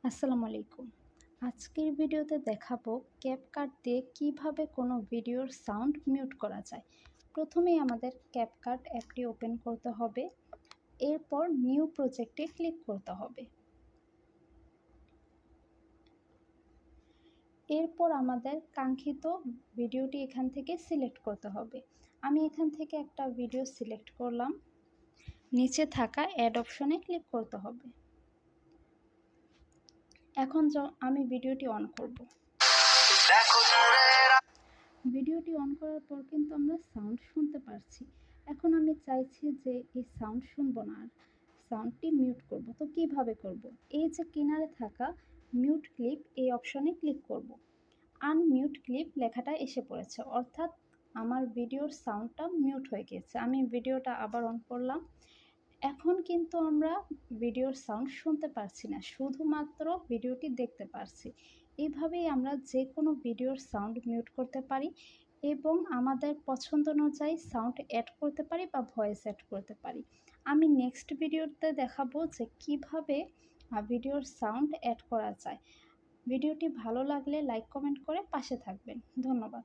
আসসালামু আলাইকুম। আজকের ভিডিওতে দেখাবো ক্যাপকাট দিয়ে কিভাবে কোনো ভিডিওর সাউন্ড মিউট করা যায়। প্রথমেই আমাদের ক্যাপকাট অ্যাপটি ওপেন করতে হবে, এরপর নিউ প্রজেক্টে ক্লিক করতে হবে। এরপর আমাদের কাঙ্ক্ষিত ভিডিওটি এখান থেকে সিলেক্ট করতে হবে। আমি এখান থেকে একটা ভিডিও সিলেক্ট করলাম। নিচে থাকা অ্যাড অপশনে ক্লিক করতে হবে। এখন আমি ভিডিওটি অন করব। ভিডিওটি অন করার পর কিন্তু আমরা সাউন্ড শুনতে পারছি। এখন আমি চাইছি যে এই সাউন্ড শুনবো না, আর সাউন্ডটি মিউট করব। তো কিভাবে করব? এই যে কিনারে থাকা মিউট ক্লিপ, এই অপশনে ক্লিক করব। আনমিউট ক্লিপ লেখাটা এসে পড়েছে, অর্থাৎ আমার ভিডিওর সাউন্ডটা মিউট হয়ে গেছে। আমি ভিডিওটা আবার অন করলাম। এখন কিন্তু আমরা ভিডিওর সাউন্ড শুনতে পারছি না, শুধুমাত্র ভিডিওটি দেখতে পারছি। এইভাবেই আমরা যে কোনো ভিডিওর সাউন্ড মিউট করতে পারি এবং আমাদের পছন্দ অনুযায়ী সাউন্ড অ্যাড করতে পারি বা ভয়েস অ্যাড করতে পারি। আমি নেক্সট ভিডিওতে দেখাবো যে কিভাবে ভিডিওর সাউন্ড অ্যাড করা যায়। ভিডিওটি ভালো লাগলে লাইক কমেন্ট করে পাশে থাকবেন। ধন্যবাদ।